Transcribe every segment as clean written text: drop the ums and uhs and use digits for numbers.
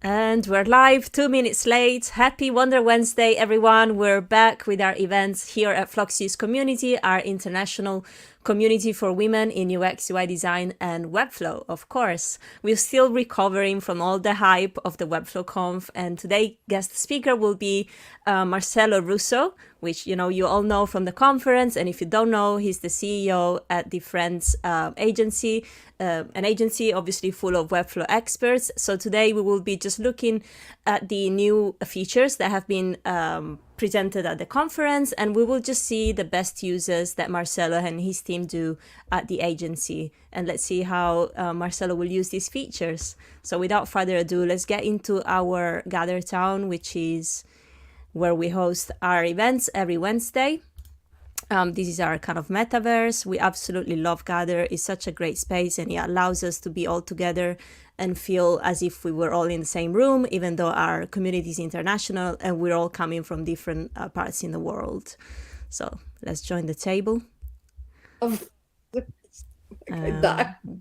And we're live 2 minutes late. Happy Wonder Wednesday, everyone. We're back with our events here at Floxies Community, our international community for women in UX, UI design, and Webflow, of course. We're still recovering from all the hype of the Webflow Conf, and today guest speaker will be Marcelo Russo, which you all know from the conference. And if you don't know, he's the CEO at the Friends agency, an agency obviously full of Webflow experts. So today we will be just looking at the new features that have been presented at the conference, and we will just see the best uses that Marcelo and his team do at the agency. And let's see how Marcelo will use these features. So without further ado, let's get into our Gather Town, which is where we host our events every Wednesday. This is our kind of metaverse. We absolutely love Gather. It's such a great space, and it allows us to be all together and feel as if we were all in the same room, even though our community is international and we're all coming from different parts in the world. So let's join the table.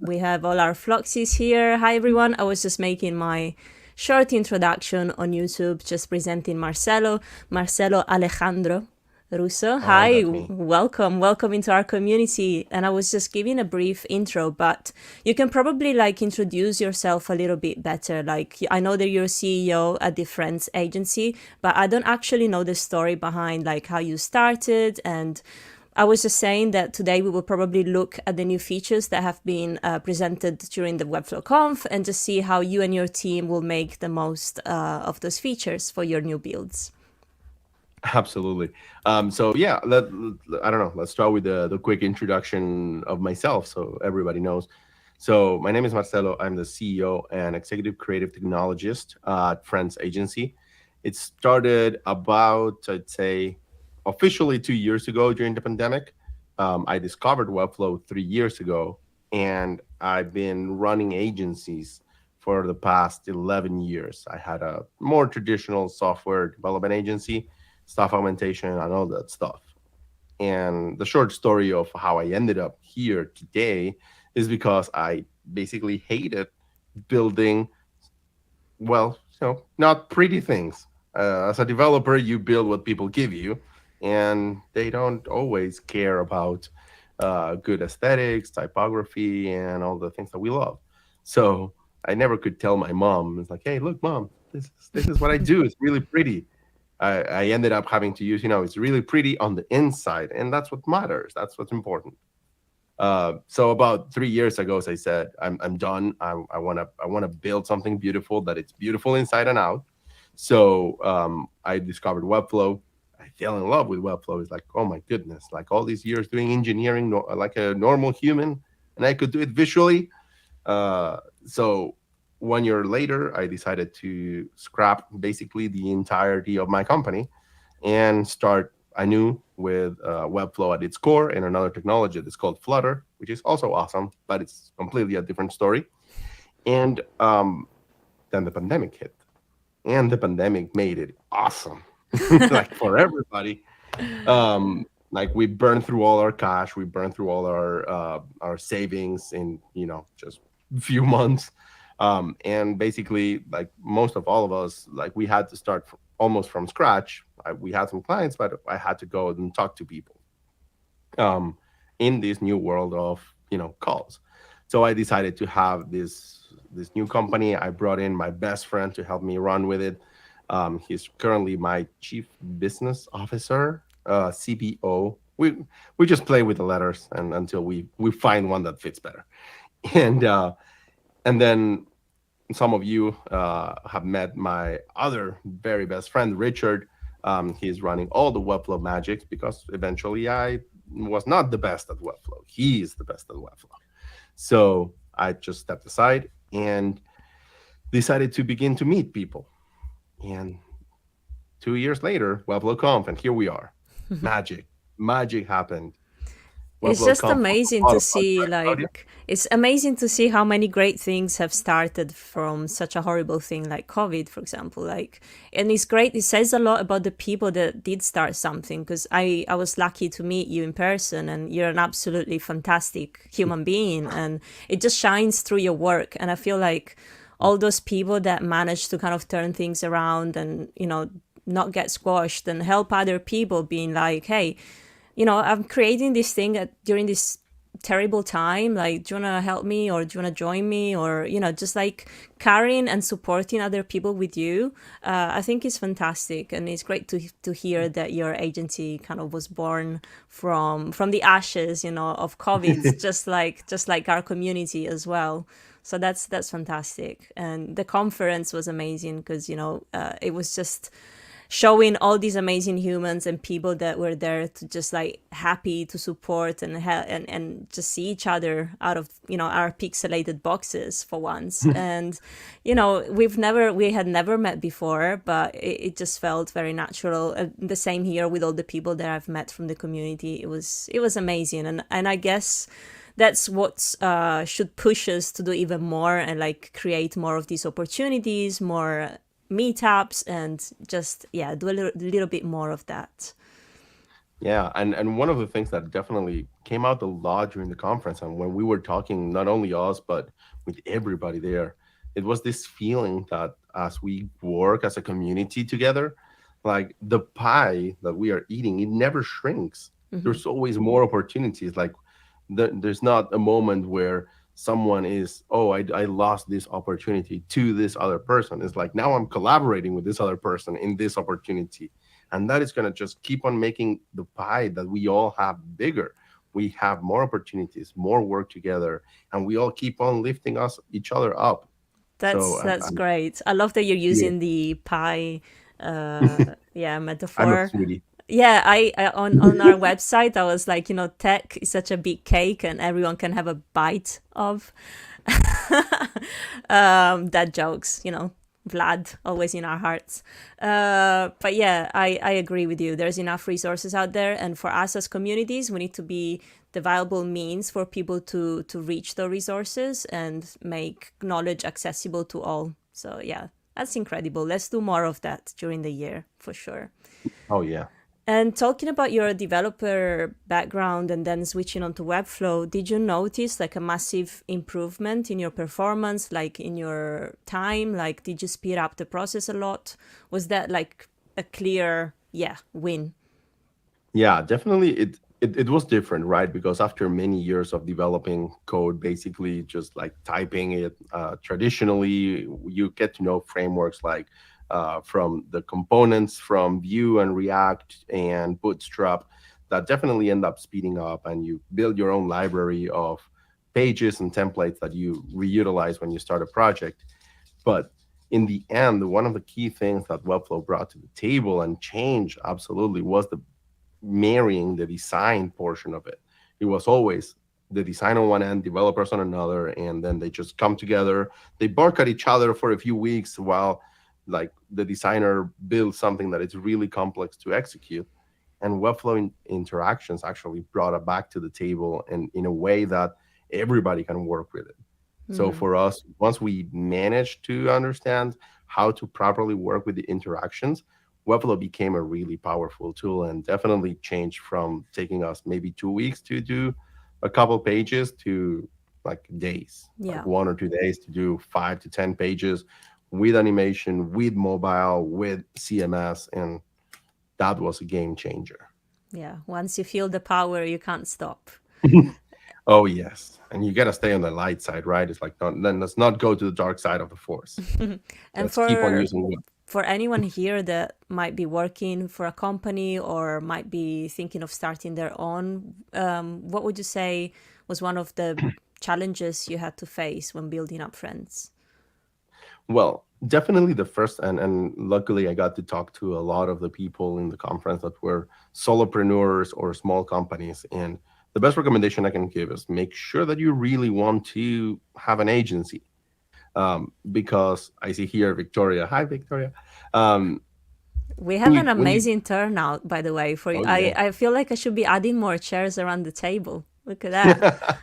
We have all our Floxies here. Hi, everyone. I was just making my short introduction on YouTube, just presenting Marcelo Alejandro Russo. Hi, welcome into our community. And I was just giving a brief intro, but you can probably introduce yourself a little bit better. I know that you're CEO at the Friends agency, but I don't actually know the story behind how you started. And I was just saying that today we will probably look at the new features that have been presented during the Webflow Conf and just see how you and your team will make the most of those features for your new builds. Absolutely. So yeah, I don't know. Let's start with the quick introduction of myself, so everybody knows. So my name is Marcelo. I'm the CEO and Executive Creative Technologist at Friends Agency. It started about, I'd say, officially 2 years ago during the pandemic. I discovered Webflow 3 years ago, and I've been running agencies for the past 11 years. I had a more traditional software development agency, staff augmentation, and all that stuff. And the short story of how I ended up here today is because I basically hated building, well, not pretty things. As a developer, you build what people give you, and they don't always care about good aesthetics, typography, and all the things that we love. So I never could tell my mom, it's like, hey, look, mom, this is what I do. It's really pretty. I ended up having to use, it's really pretty on the inside, and that's what matters. That's what's important. So about 3 years ago, as I said, I'm done. I wanna build something beautiful that it's beautiful inside and out. So I discovered Webflow. I fell in love with Webflow. It's like, oh my goodness, like all these years doing engineering like a normal human, and I could do it visually. So 1 year later, I decided to scrap basically the entirety of my company and start anew with Webflow at its core and another technology that's called Flutter, which is also awesome, but it's completely a different story. And then the pandemic hit, and the pandemic made it awesome, like for everybody. Like we burned through all our cash, we burned through all our savings in just a few months. And basically, like most of all of us, like we had to start almost from scratch. We had some clients, but I had to go and talk to people in this new world of calls. So I decided to have this new company. I brought in my best friend to help me run with it. He's currently my chief business officer, CBO. We just play with the letters and until we find one that fits better. And then some of you have met my other very best friend, Richard. He's running all the Webflow magics because eventually I was not the best at Webflow. He is the best at Webflow. So I just stepped aside and decided to begin to meet people. And 2 years later, Webflow Conf, and here we are. Magic happened. It's Webflow just Conf, amazing to see, it's amazing to see how many great things have started from such a horrible thing like COVID, for example. And it's great. It says a lot about the people that did start something, because I was lucky to meet you in person, and you're an absolutely fantastic human being, and it just shines through your work. And I feel like all those people that manage to kind of turn things around and, not get squashed and help other people, being like, hey, I'm creating this thing during this terrible time. Like, do you want to help me, or do you want to join me, or, just like carrying and supporting other people with you. I think it's fantastic. And it's great to hear that your agency kind of was born from the ashes, of COVID, just like our community as well. So that's fantastic. And the conference was amazing because, it was just showing all these amazing humans and people that were there to just like happy to support and just see each other out of our pixelated boxes for once. And we had never met before, but it just felt very natural. The same here with all the people that I've met from the community. It was amazing. And I guess that's what should push us to do even more and like create more of these opportunities, more meetups, and just do a little bit more of that. Yeah, and one of the things that definitely came out a lot during the conference, and when we were talking, not only us but with everybody there, it was this feeling that as we work as a community together, like the pie that we are eating, it never shrinks. Hmm. There's always more opportunities. Like there's not a moment where someone is, oh, I lost this opportunity to this other person. It's like now I'm collaborating with this other person in this opportunity, and that is going to just keep on making the pie that we all have bigger. We have more opportunities, more work together, and we all keep on lifting us each other up. So That's great. I love that you're yeah, using the pie I'm a metaphor. foodie. Yeah, I on our website I was like, tech is such a big cake and everyone can have a bite of. That jokes, Vlad, always in our hearts. But yeah, I agree with you. There's enough resources out there. And for us as communities, we need to be the viable means for people to reach the resources and make knowledge accessible to all. So yeah, that's incredible. Let's do more of that during the year for sure. Oh yeah. And talking about your developer background and then switching onto Webflow, did you notice like a massive improvement in your performance, like in your time? Like, did you speed up the process a lot? Was that like a clear, win? Yeah, definitely. It was different, right? Because after many years of developing code, basically just like typing it traditionally, you get to know frameworks like from the components from Vue and React and Bootstrap that definitely end up speeding up, and you build your own library of pages and templates that you reutilize when you start a project. But in the end, one of the key things that Webflow brought to the table and changed absolutely was the marrying the design portion of it. It was always the design on one end, developers on another, and then they just come together. They bark at each other for a few weeks while like the designer builds something that is really complex to execute. And Webflow interactions actually brought it back to the table and in a way that everybody can work with it. So Hmm. for us, once we managed to understand how to properly work with the interactions, Webflow became a really powerful tool and definitely changed from taking us maybe 2 weeks to do a couple pages to like days, like Yeah. 1 or 2 days to do 5 to 10 pages with animation, with mobile, with CMS. And that was a game changer. Yeah. Once you feel the power, you can't stop. Oh, yes. And you got to stay on the light side, right? It's like, then let's not go to the dark side of the force. And Let's keep on using for anyone here that might be working for a company or might be thinking of starting their own, what would you say was one of the challenges you had to face when building up friends? Well, definitely the first, and luckily I got to talk to a lot of the people in the conference that were solopreneurs or small companies. And the best recommendation I can give is make sure that you really want to have an agency. Because I see here Victoria. Hi, Victoria. Um, We have an when you, amazing turnout, by the way. For oh I feel like I should be adding more chairs around the table. Look at that.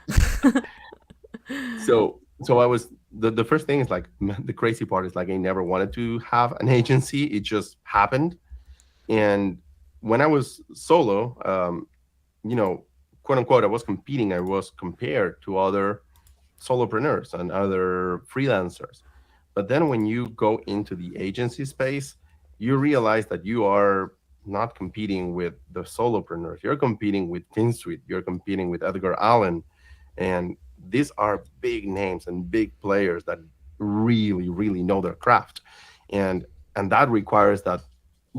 yeah. So I was the first thing is like the crazy part is like I never wanted to have an agency. It just happened. And when I was solo, you know, quote unquote, I was competing. I was compared to other solopreneurs and other freelancers. But then when you go into the agency space, you realize that you are not competing with the solopreneurs. You're competing with FinSuite. You're competing with Edgar Allen. And these are big names and big players that really, really know their craft. And and that requires that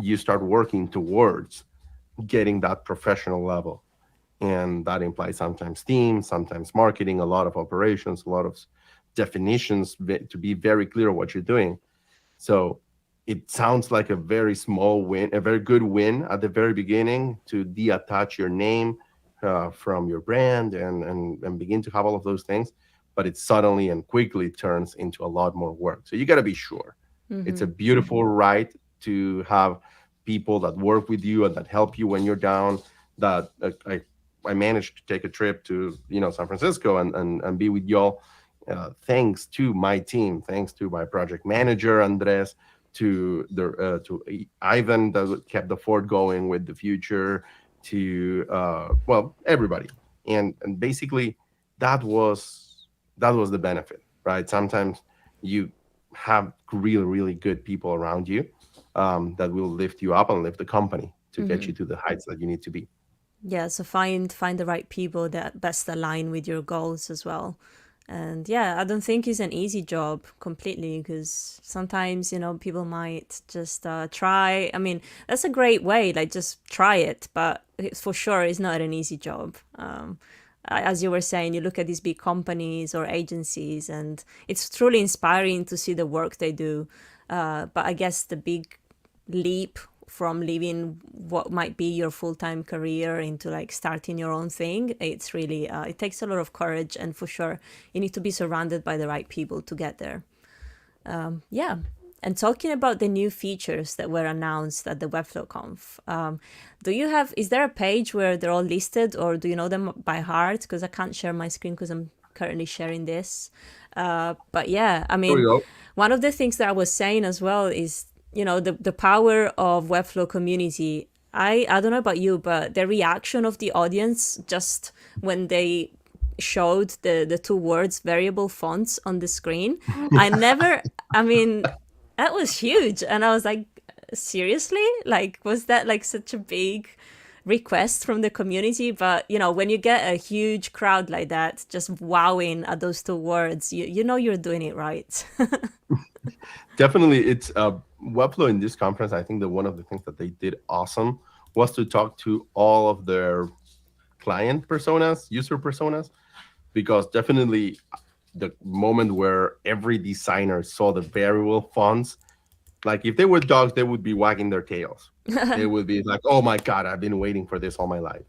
you start working towards getting that professional level. And that implies sometimes teams, sometimes marketing, a lot of operations, a lot of definitions to be very clear what you're doing. So it sounds like a very small win, a very good win at the very beginning to deattach your name from your brand and begin to have all of those things. But it suddenly and quickly turns into a lot more work. So you got to be sure. It's a beautiful right to have people that work with you and that help you when you're down. That I managed to take a trip to San Francisco and be with y'all thanks to my team, thanks to my project manager Andres, to Ivan that kept the fort going with the future, to well everybody, and basically that was that was the benefit, right? Sometimes you have really good people around you that will lift you up and lift the company to get you to the heights that you need to be. Yeah, so find the right people that best align with your goals as well. And yeah, I don't think it's an easy job completely, because sometimes, people might just try. I mean, that's a great way, like just try it, but for sure it's not an easy job. As you were saying, you look at these big companies or agencies, and it's truly inspiring to see the work they do. But I guess the big leap from leaving what might be your full-time career into like starting your own thing, it's really it takes a lot of courage, and for sure you need to be surrounded by the right people to get there. Yeah. And talking about the new features that were announced at the Webflow Conf, is there a page where they're all listed, or do you know them by heart? Because I can't share my screen because I'm currently sharing this. But yeah, I There we mean, go. one of the things that I was saying as well is, the power of Webflow community. I don't know about you, but the reaction of the audience just when they showed the two words variable fonts on the screen, I never, I mean, that was huge. And I was like, seriously? Like, was that like such a big request from the community? But, when you get a huge crowd like that, just wowing at those two words, you know you're doing it right. Definitely, it's Webflow in this conference. I think that one of the things that they did awesome was to talk to all of their client personas, user personas, because definitely the moment where every designer saw the variable fonts, like if they were dogs, they would be wagging their tails. They would be like, "Oh my god, I've been waiting for this all my life."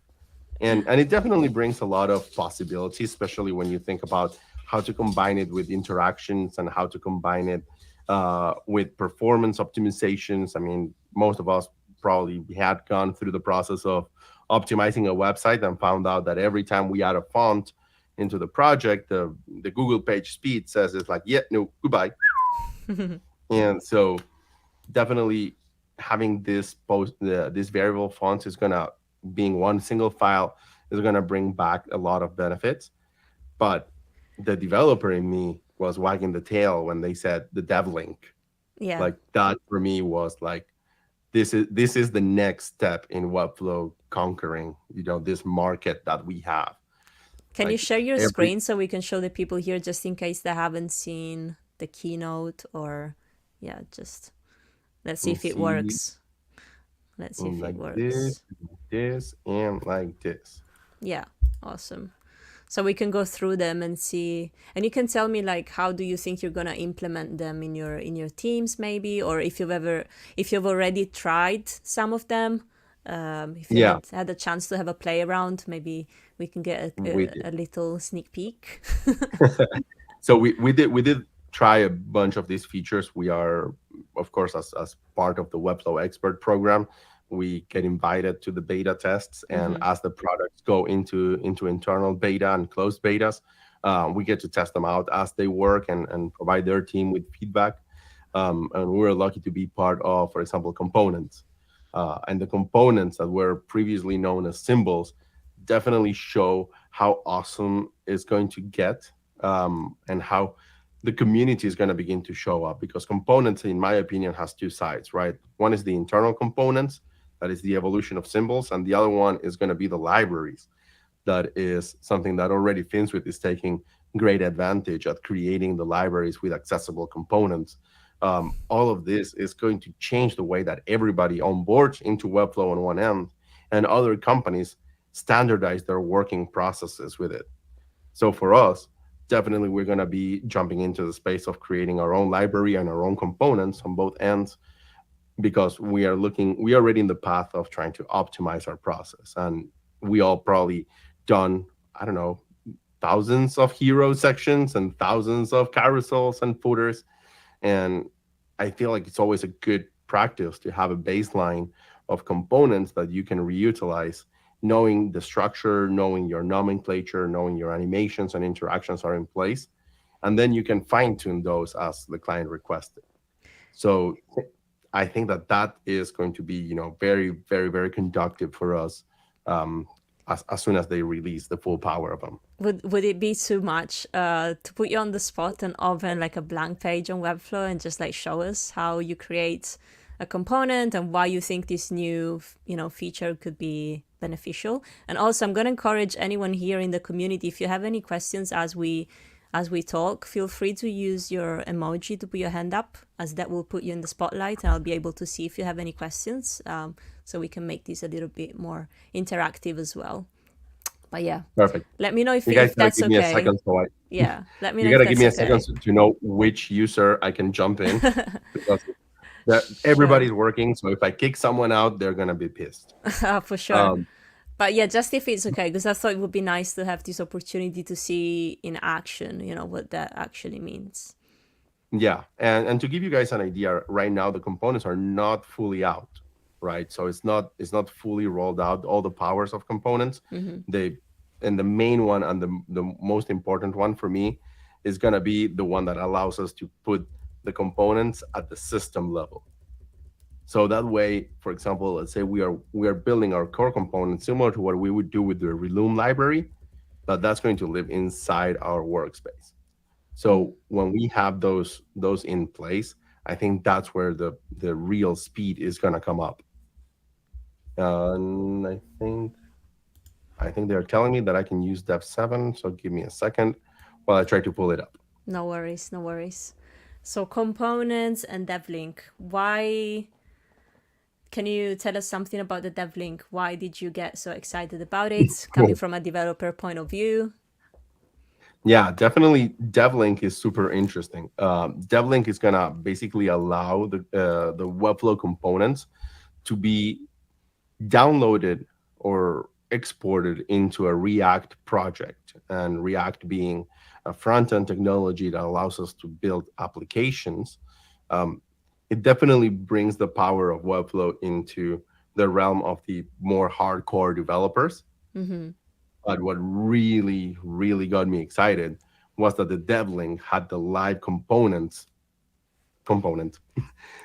And it definitely brings a lot of possibilities, especially when you think about how to combine it with interactions and how to combine it with performance optimizations. I mean, most of us probably had gone through the process of optimizing a website and found out that every time we add a font into the project, the Google page speed says it's like, yeah, no, goodbye. And so definitely having this variable fonts is gonna, being one single file, is gonna bring back a lot of benefits. But the developer in me was wagging the tail when they said the dev link. Yeah. Like that for me was like, this is the next step in Webflow conquering this market that we have. Can you Like share your every screen so we can show the people here just in case they haven't seen the keynote? Or yeah, just let's let see me if it see, works. Let's see if it like this, works. this, and like this. Yeah, awesome. So we can go through them and see, and you can tell me like how do you think you're gonna implement them in your teams maybe, or if you've already tried some of them, if you Yeah, had a chance to have a play around, maybe we can get we did. a little sneak peek. So we did try a bunch of these features. We are, of course, as part of the Webflow Expert program, we get invited to the beta tests, and as the products go into internal beta and closed betas, we get to test them out as they work and provide their team with feedback. And we were lucky to be part of, for example, components. And the components that were previously known as symbols definitely show how awesome it's going to get, and how the community is going to begin to show up, because components, in my opinion, has two sides, right? One is the internal components, that is the evolution of symbols, and the other one is going to be the libraries. That is something that already Finswith is taking great advantage at creating the libraries with accessible components. All of this is going to change the way that everybody onboards into Webflow on one end, and other companies standardize their working processes with it. So for us, definitely we're going to be jumping into the space of creating our own library and our own components on both ends, because we are already in the path of trying to optimize our process. And we all probably done, I don't know, thousands of hero sections and thousands of carousels and footers. And I feel like it's always a good practice to have a baseline of components that you can reutilize, knowing the structure, knowing your nomenclature, knowing your animations and interactions are in place. And then you can fine tune those as the client requested. So I think that that is going to be, very, very, very conductive for us, as soon as they release the full power of them. Would it be too much to put you on the spot and open like a blank page on Webflow and just like show us how you create a component and why you think this new feature could be beneficial? And also, I'm going to encourage anyone here in the community, if you have any questions as we talk, feel free to use your emoji to put your hand up, as that will put you in the spotlight and I'll be able to see if you have any questions, so we can make this a little bit more interactive as well. But yeah, Perfect. let me know You guys if gotta that's give me a okay. second, so Yeah, let me you know if gotta give that's me a okay. second to know which user I can jump in, because Sure. everybody's working. So if I kick someone out, they're gonna be pissed. For sure. Um, But yeah, just if it's okay, because I thought it would be nice to have this opportunity to see in action, what that actually means. Yeah, and to give you guys an idea, right now the components are not fully out, right? So it's not fully rolled out, all the powers of components. They and the main one, and the most important one for me, is gonna be the one that allows us to put the components at the system level. So that way, for example, let's say we are building our core components similar to what we would do with the Reloom library, but that's going to live inside our workspace. So when we have those in place, I think that's where the real speed is gonna come up. And I think they're telling me that I can use Dev 7. So give me a second while I try to pull it up. No worries, no worries. So components and devlink. Why? Can you tell us something about the devlink? Why did you get so excited about it? Coming from a developer point of view. Yeah, definitely. DevLink is super interesting. DevLink is gonna basically allow the Webflow components to be downloaded or exported into a React project, and React being a front-end technology that allows us to build applications. Um, it definitely brings the power of Webflow into the realm of the more hardcore developers. But what really, really got me excited was that the DevLink had the live component.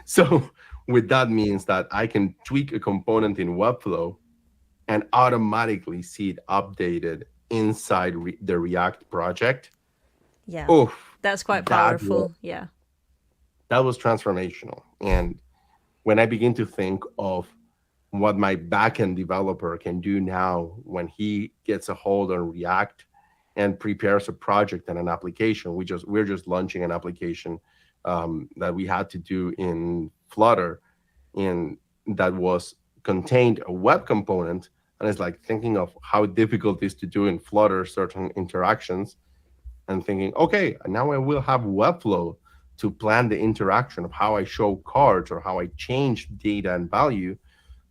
So with that means that I can tweak a component in Webflow and automatically see it updated inside the React project. Yeah, Oof, that's quite that was, powerful. Yeah. that was transformational. And when I begin to think of what my backend developer can do now when he gets a hold on React and prepares a project and an application, we're just launching an application, that we had to do in Flutter, and that was contained a web component. And it's like thinking of how difficult it is to do in Flutter certain interactions, and thinking, okay, now I will have Webflow to plan the interaction of how I show cards or how I change data and value.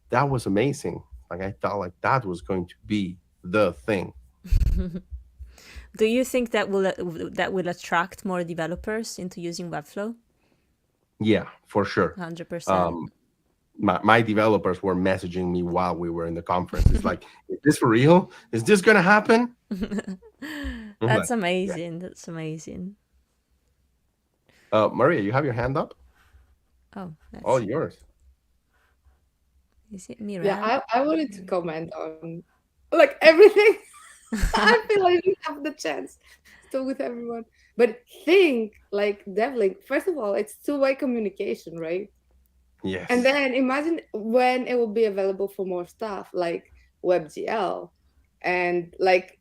That was amazing. Like I felt like that was going to be the thing. Do you think that will attract more developers into using Webflow? Yeah, for sure. 100%. Um, my developers were messaging me while we were in the conference. It's like, is this for real? Is this gonna happen? I'm That's like, yeah. amazing. That's amazing. Maria, you have your hand up. Oh, let's All see. yours. Is it Yeah, Mirel? I wanted to comment on like everything. I feel like I didn't have the chance to talk with everyone. But think like Devlink, first of all, it's two-way communication, right? And Yes. then imagine when it will be available for more stuff like WebGL and like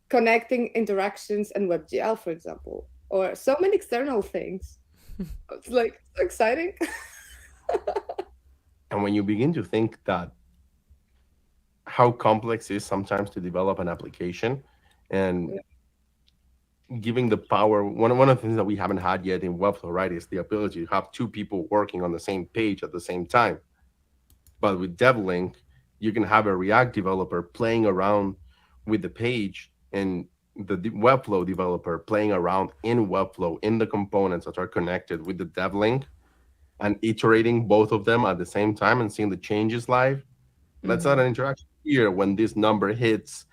connecting interactions and WebGL, for example, or so many external things. It's like so exciting. And when you begin to think that how complex it is sometimes to develop an application, and giving the power, one of the things that we haven't had yet in Webflow, right, is the ability to have two people working on the same page at the same time. But with DevLink, you can have a React developer playing around with the page, and the Webflow developer playing around in Webflow in the components that are connected with the DevLink, and iterating both of them at the same time and seeing the changes live. Let's add Mm-hmm. an interaction here when this number hits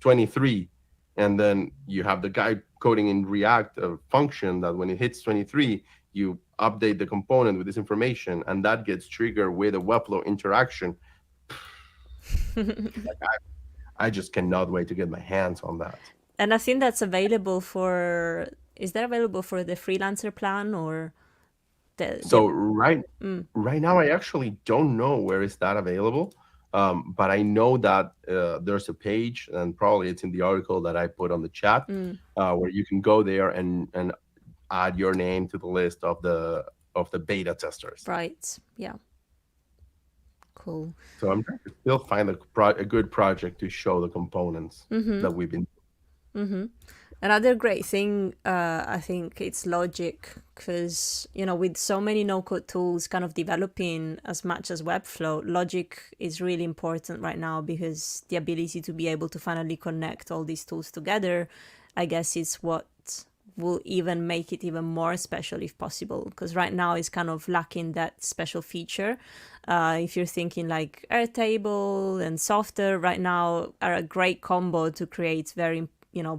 23, and then you have the guy coding in React a function that when it hits 23, you update the component with this information, and that gets triggered with a Webflow interaction. Like I just cannot wait to get my hands on that. And I think that's available for. Is that available for the freelancer plan or the So right now, I actually don't know where is that available, but I know that there's a page, and probably it's in the article that I put on the chat, where you can go there and add your name to the list of the beta testers. right? Yeah, cool. So I'm trying to still find a good project to show the components that we've been. Another great thing, I think, it's Logic, because with so many no-code tools kind of developing as much as Webflow, Logic is really important right now because the ability to be able to finally connect all these tools together, I guess, is what will even make it even more special if possible, because right now it's kind of lacking that special feature. If you're thinking like Airtable and Softer right now are a great combo to create very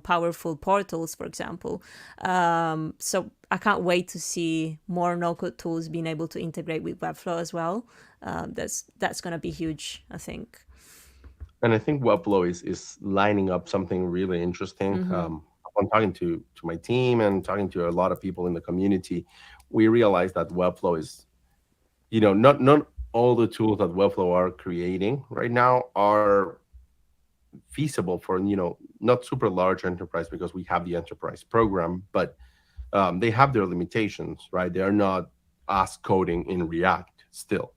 powerful portals, for example. So I can't wait to see more no-code tools being able to integrate with Webflow as well. That's going to be huge, I think. And I think Webflow is lining up something really interesting. Upon talking to my team and talking to a lot of people in the community, we realized that Webflow is, not all the tools that Webflow are creating right now are feasible for not super large enterprise, because we have the enterprise program, but they have their limitations, right? They are not us coding in React still.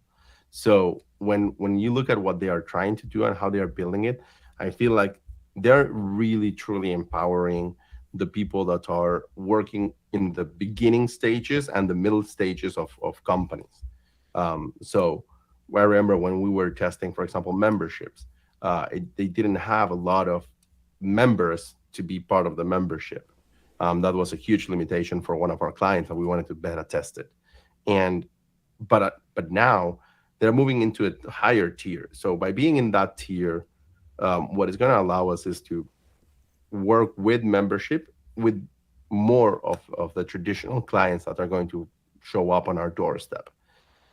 So when you look at what they are trying to do and how they are building it, I feel like they're really truly empowering the people that are working in the beginning stages and the middle stages of companies. So I remember when we were testing, for example, memberships, they didn't have a lot of members to be part of the membership. That was a huge limitation for one of our clients, and we wanted to beta test it. And but now they're moving into a higher tier. So by being in that tier, what is going to allow us is to work with membership with more of the traditional clients that are going to show up on our doorstep.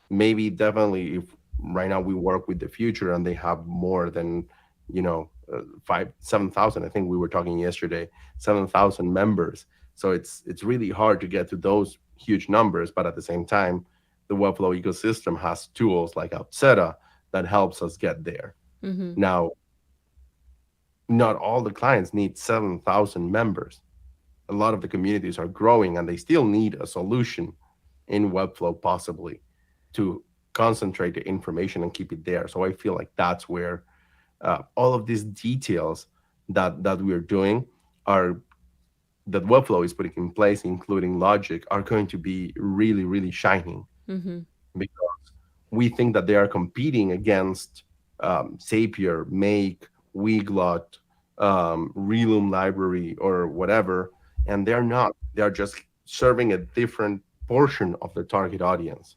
Maybe definitely, if right now we work with the future and they have more than 7,000. I think we were talking yesterday, 7,000 members. So it's really hard to get to those huge numbers, but at the same time, the Webflow ecosystem has tools like Outseta that helps us get there. Now, not all the clients need 7,000 members. A lot of the communities are growing and they still need a solution in Webflow, possibly, to concentrate the information and keep it there. So I feel like that's where all of these details that we're doing are that Webflow is putting in place, including logic, are going to be really, really shining, because we think that they are competing against Zapier, Make, Weglot, Relum library, or whatever, and they're not. They're just serving a different portion of the target audience.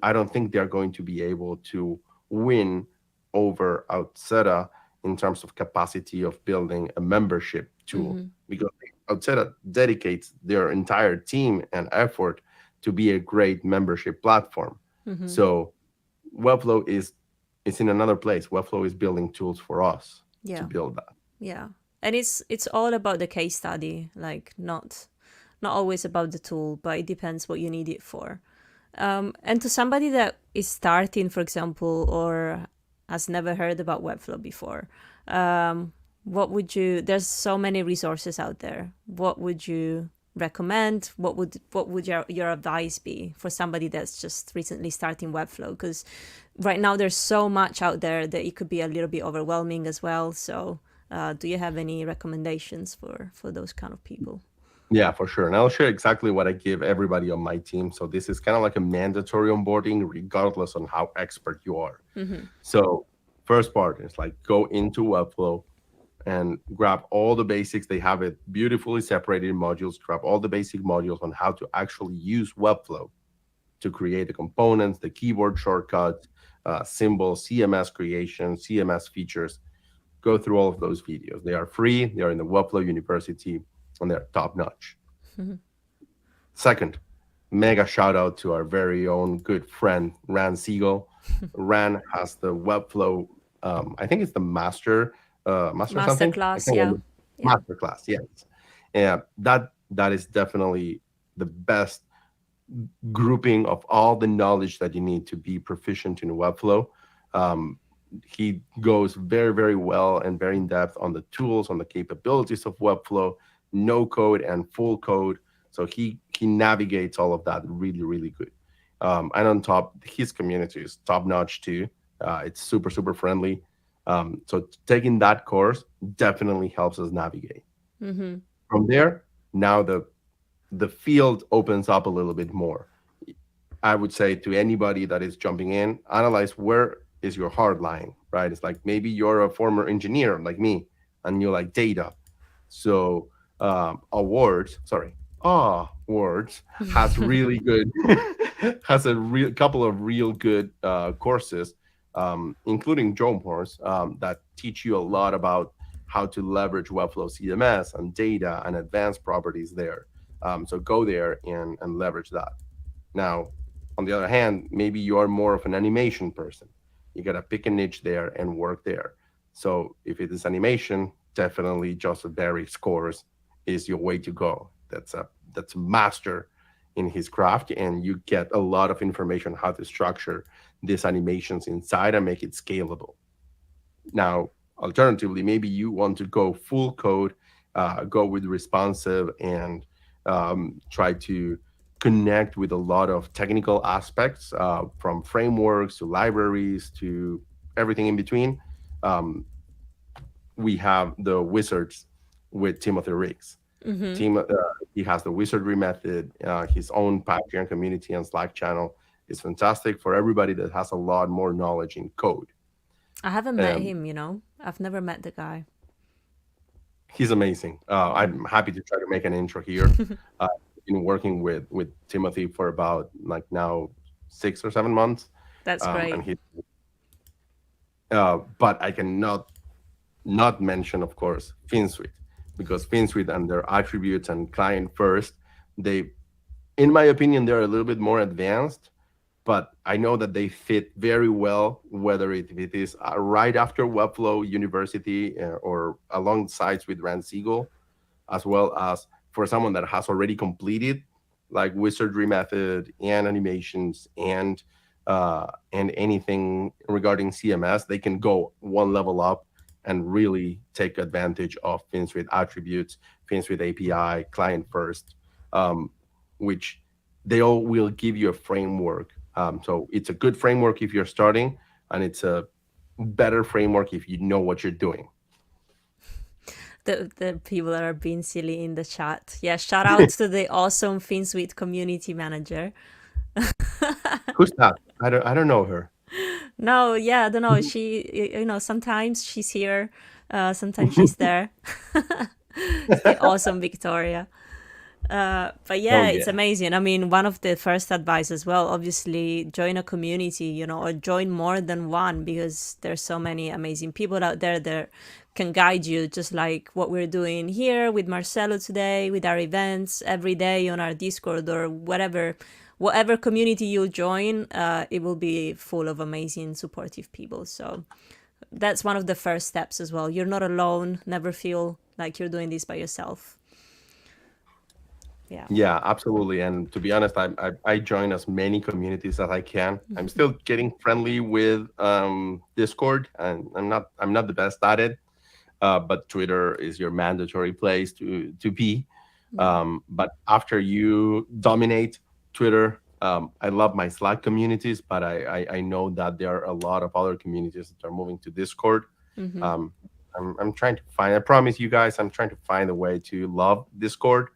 I don't think they're going to be able to win over Outseta in terms of capacity of building a membership tool, because Outseta dedicates their entire team and effort to be a great membership platform. So Webflow is in another place. Webflow is building tools for us to Yeah. build that. Yeah. And it's all about the case study, like not not always about the tool, but it depends what you need it for. And to somebody that is starting, for example, or has never heard about Webflow before, what would you? There's so many resources out there. What would you recommend? What would your advice be for somebody that's just recently starting Webflow? Because right now there's so much out there that it could be a little bit overwhelming as well. So, do you have any recommendations for those kind of people? Yeah, for sure. And I'll share exactly what I give everybody on my team. So this is kind of like a mandatory onboarding, regardless on how expert you are. So first part is like go into Webflow and grab all the basics. They have it beautifully separated in modules. Grab all the basic modules on how to actually use Webflow to create the components, the keyboard shortcuts, symbols, CMS creation, CMS features. Go through all of those videos. They are free. They are in the Webflow University, and they're top notch. Second, mega shout out to our very own good friend Ran Siegel. Ran has the Webflow. I think it's the master something. I Masterclass, can't yeah. remember. Masterclass. Yes, yeah. That is definitely the best grouping of all the knowledge that you need to be proficient in Webflow. Um, he goes very, very well and very in depth on the tools, on the capabilities of Webflow, no code and full code. So he navigates all of that really, really good. And on top, his community is top notch too. It's super, super friendly. So taking that course definitely helps us navigate. From there, now the field opens up a little bit more. I would say to anybody that is jumping in, analyze where is your heart lying, right? It's like maybe you're a former engineer like me and you like data. So words has really good has a real couple of real good courses, including Jonepor's, that teach you a lot about how to leverage Webflow CMS and data and advanced properties there. So go there and leverage that. Now, on the other hand, maybe you are more of an animation person. You got to pick a niche there and work there. So if it is animation, definitely Joseph Barry's course is your way to go. That's a master in his craft, and you get a lot of information how to structure these animations inside and make it scalable. Now, alternatively, maybe you want to go full code, go with responsive, and try to connect with a lot of technical aspects, from frameworks to libraries to everything in between. Um, we have the wizards with Timothy Riggs. He has the wizardry method, his own Patreon community and Slack channel is fantastic for everybody that has a lot more knowledge in code. I haven't met Um, him. I've never met the guy. he's amazing. I'm happy to try to make an intro here. Been working with Timothy for about like now 6 or 7 months, That's great. and he. But I cannot not mention, of course, FinSuite, because FinSuite and their attributes and client first, they, in my opinion, they're a little bit more advanced, but I know that they fit very well, whether it is right after Webflow University, or alongside with Rand Siegel, as well as for someone that has already completed like wizardry method and animations and anything regarding CMS, they can go one level up and really take advantage of FinSuite attributes, FinSuite API, client first, which they all will give you a framework. So it's a good framework if you're starting, and it's a better framework if you know what you're doing. The people that are being silly in the chat. Yeah, shout out to the awesome FinSuite community manager. Who's that? I don't know her. No, yeah, I don't know. She, sometimes she's here, sometimes she's there. It's the awesome Victoria. But Oh yeah, it's yeah. amazing. I mean, one of the first advice as well, obviously, join a community, or join more than one, because there's so many amazing people out there that can guide you, just like what we're doing here with Marcelo today, with our events every day on our Discord or whatever community you join, it will be full of amazing, supportive people. So that's one of the first steps as well. You're not alone. Never feel like you're doing this by yourself. Yeah. Yeah, absolutely. And to be honest, I join as many communities as I can. I'm still getting friendly with Discord, and I'm not the best at it. But Twitter is your mandatory place to be. Yeah. But after you dominate Twitter, I love my Slack communities, but I know that there are a lot of other communities that are moving to Discord. Hmm. Um, I'm trying to find. I promise you guys, I'm trying to find a way to love Discord.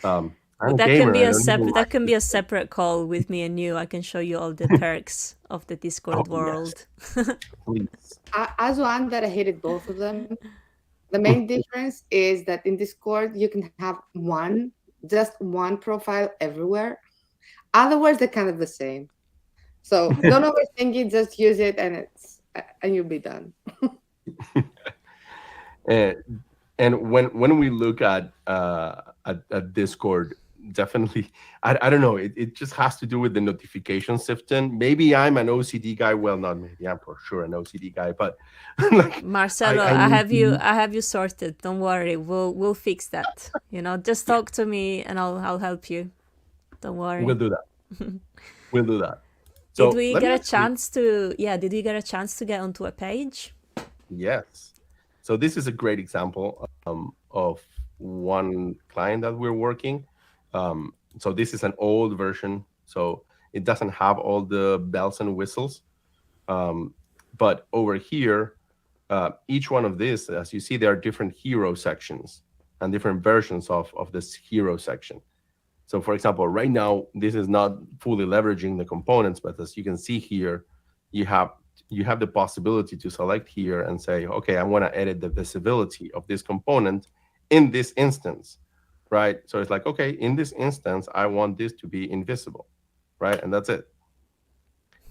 I'm Well, a that can gamer. be I a don't even separate like that can be a Discord. separate call with me and you. I can show you all the perks of the Oh Discord yes, world. please. As one that I hated both of them, the main difference is that in Discord you can have just one profile everywhere. Otherwise, they're kind of the same. So don't overthink it. Just use it, and you'll be done. And and when we look at Discord, definitely, I don't know. It just has to do with the notification system. Maybe I'm an OCD guy. Well, not maybe. I'm for sure an OCD guy. But like, Marcelo, I need to. I have you sorted. Don't worry. We'll fix that. You know, just Yeah, talk to me and I'll help you. Don't we'll worry. do that. We'll do that. Did So we let get me a actually. chance to did we get a chance to get onto a page? Yes. So this is a great example of one client that we're working. So this is an old version, so it doesn't have all the bells and whistles. Um, but over here, each one of these, as you see, there are different hero sections and different versions of this hero section. So for example, right now, this is not fully leveraging the components, but as you can see here, you have you have the possibility to select here and say, okay, I want to edit the visibility of this component in this instance, right? So it's like, okay, in this instance, I want this to be invisible, right? And that's it.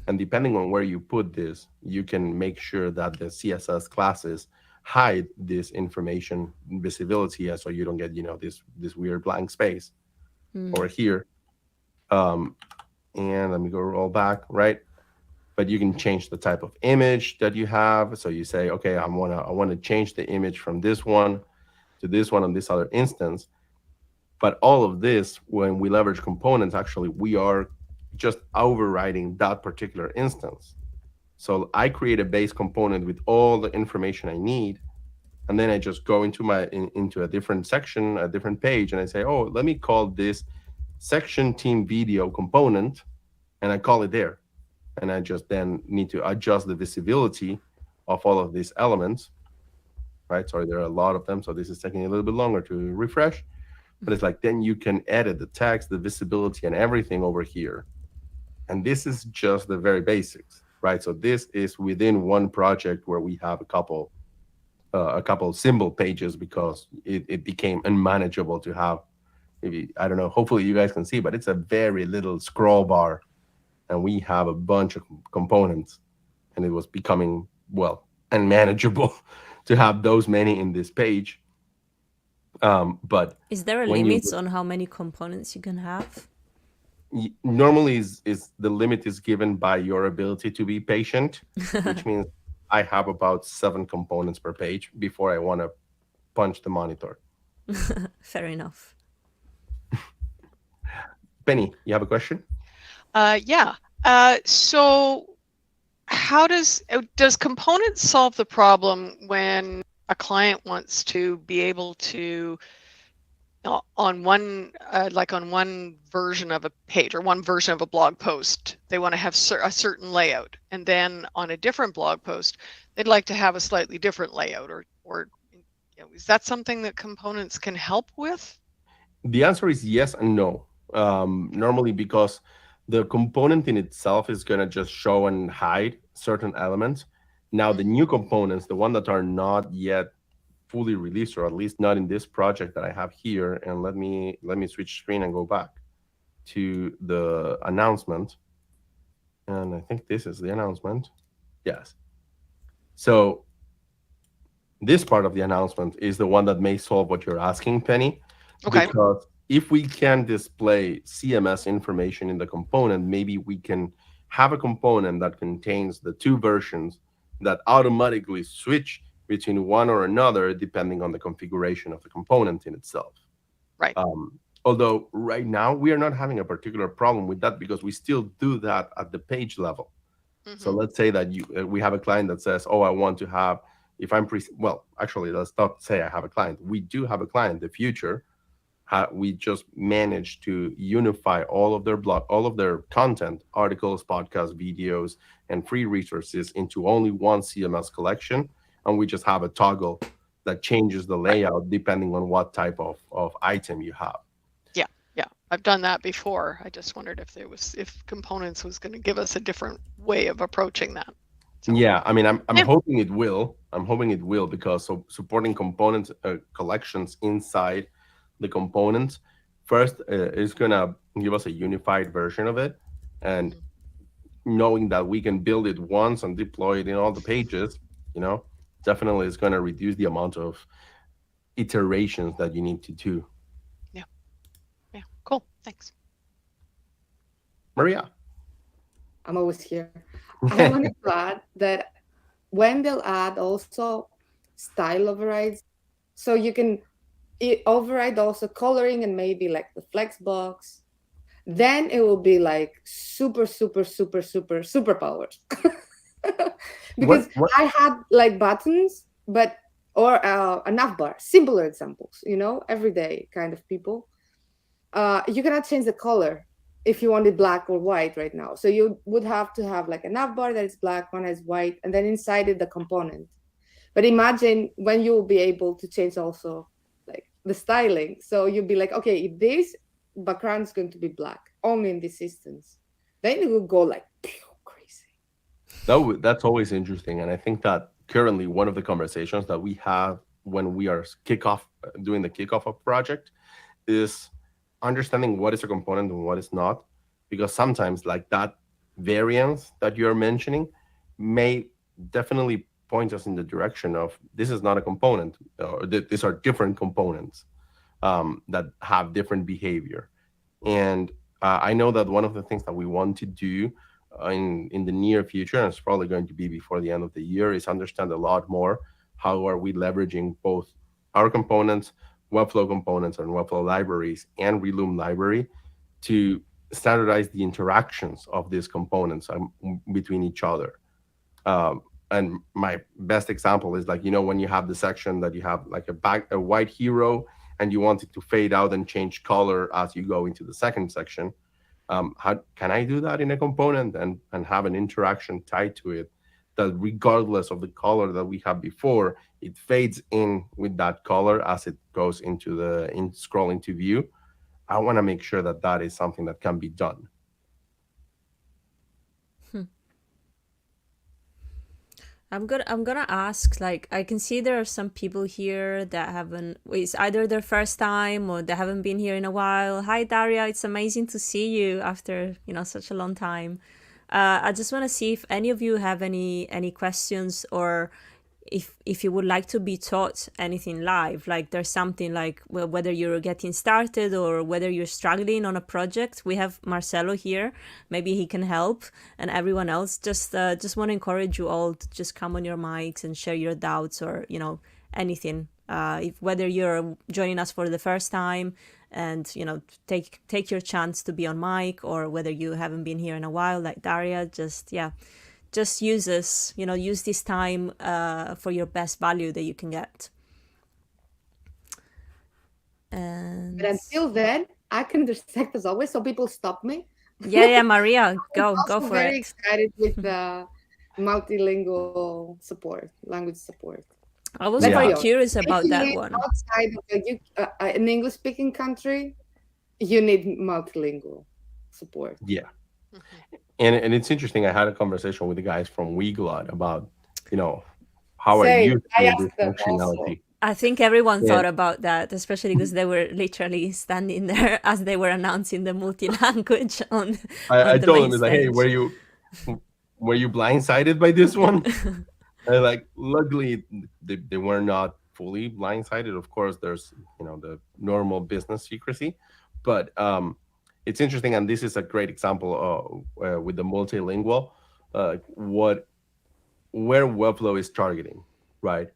And depending on where you put this, you can make sure that the CSS classes hide this information visibility, so you don't get, this weird blank space over Mm. here. Um, and let me go roll back, right? But you can change the type of image that you have. So you say, okay, I want to change the image from this one to this one on this other instance. But all of this, when we leverage components, actually we are just overriding that particular instance. So I create a base component with all the information I need, and then I just go into a different section, a different page, and I say, oh, let me call this section team video component, and I call it there. And I just then need to adjust the visibility of all of these elements, right? Sorry, there are a lot of them, so this is taking a little bit longer to refresh. But it's like then you can edit the text, the visibility, and everything over here. And this is just the very basics, right? So this is within one project where we have a couple symbol pages because it became unmanageable to have. Maybe I don't know. Hopefully you guys can see, but it's a very little scroll bar, and we have a bunch of components, and it was becoming, well, unmanageable to have those many in this page. But Is there a when you limit on how many components you can have? normally is the limit is given by your ability to be patient, which means I have about 7 components per page before I want to punch the monitor. Fair enough. Penny, you have a question? Yeah. So how does components solve the problem when a client wants to be able to on one version of a page or one version of a blog post, they want to have a certain layout, and then on a different blog post, they'd like to have a slightly different layout, or is that something that components can help with? The answer is yes and no. Normally, because the component in itself is going to just show and hide certain elements. Now, the new components, the one that are not yet fully released, or at least not in this project that I have here, and let me switch screen and go back to the announcement. And I think this is the announcement. Yes. So this part of the announcement is the one that may solve what you're asking, Penny, Okay. because if we can display CMS information in the component, maybe we can have a component that contains the two versions that automatically switch between one or another depending on the configuration of the component in itself. Right. Um, Although right now we are not having a particular problem with that because we still do that at the page level. So Mm-hmm. let's say that we have a client that says, "Oh, I want to have." If I'm well, actually, let's not say I have a client. We do have a client. The future, we just managed to unify all of their blog, all of their content, articles, podcasts, videos, and free resources into only one CMS collection, and we just have a toggle that changes the layout depending on what type of item you have. Yeah, yeah, I've done that before. I just wondered if components was going to give us a different way of approaching that. So, Yeah, I mean, I'm yeah. hoping it will. I'm hoping it will because supporting components collections inside the components first is gonna give us a unified version of it, and Mhm. knowing that we can build it once and deploy it in all the pages, you know, definitely is gonna reduce the amount of iterations that you need to do. Yeah, yeah, cool. Thanks. Maria. I'm always here. I wanted to add that when they'll add also style overrides, so you can override also coloring and maybe like the flex box, then it will be like super, super, super, super, super powered. Because What I had like buttons, but or a nav bar, simpler examples, everyday kind of people. You cannot change the color if you want it black or white right now. So you would have to have like a nav bar that is black, one is white, and then inside it the component. But imagine when you will be able to change also like the styling. So you'll be like, okay, if this background is going to be black only in this instance, then it will go like crazy. that's always interesting, and I think that currently one of the conversations that we have when we are kickoff doing the kickoff of project is understanding what is a component and what is not, because sometimes like that variance that you're mentioning may definitely point us in the direction of this is not a component, or these are different components that have different behavior. And I know that one of the things that we want to do in the near future, and it's probably going to be before the end of the year, is understand a lot more how are we leveraging both our components, Webflow components and Webflow libraries, and Reloom library to standardize the interactions of these components between each other. And my best example is like, when you have the section that you have like a white hero and you want it to fade out and change color as you go into the second section. How can I do that in a component and have an interaction tied to it that regardless of the color that we have before, it fades in with that color as it goes into in scrolling to view. I want to make sure that that is something that can be done. I'm gonna ask, like, I can see there are some people here that haven't, it's either their first time or they haven't been here in a while. Hi Daria, it's amazing to see you after such a long time. I just want to see if any of you have any questions, or if you would like to be taught anything live, like there's something like, well, whether you're getting started or whether you're struggling on a project. We have Marcelo here, maybe he can help, and everyone else. Just want to encourage you all to just come on your mics and share your doubts, or anything, if whether you're joining us for the first time and take your chance to be on mic, or whether you haven't been here in a while like Daria. Just use this time for your best value that you can get. And But until then, I can intersect as always, so people stop me. yeah, Maria, I'm go also for very it. excited with the multilingual support, language support. I was Let's be quite honest. curious If about you that live one. outside of an English-speaking country, you need multilingual support. Yeah. Mhm. And it's interesting. I had a conversation with the guys from Weglot about, how are Same. you I seeing this asked them also. functionality? I think everyone And thought about that, especially because they were literally standing there as they were announcing the multi-language I on the told main them, it's like, hey, stage. were you blindsided by this one? And like, luckily, they were not fully blindsided. Of course, there's the normal business secrecy, but it's interesting, and this is a great example with the multilingual, where Webflow is targeting, right?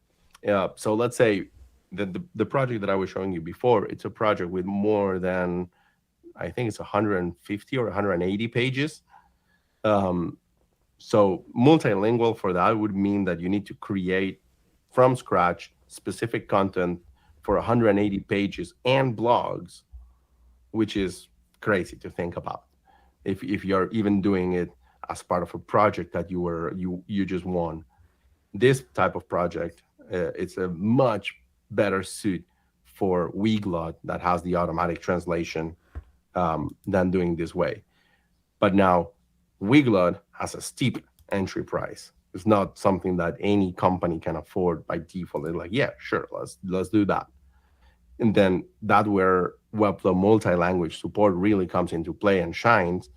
So let's say the project that I was showing you before, it's a project with more than, I think it's 150 or 180 pages. So multilingual for that would mean that you need to create from scratch specific content for 180 pages and blogs, which is crazy to think about. If you're even doing it as part of a project that you just won, this type of project, it's a much better suit for Weglot that has the automatic translation than doing this way. But now Weglot has a steep entry price. It's not something that any company can afford by default. They're like, yeah, sure, let's do that. And then that where Webflow multi-language support really comes into play and shines,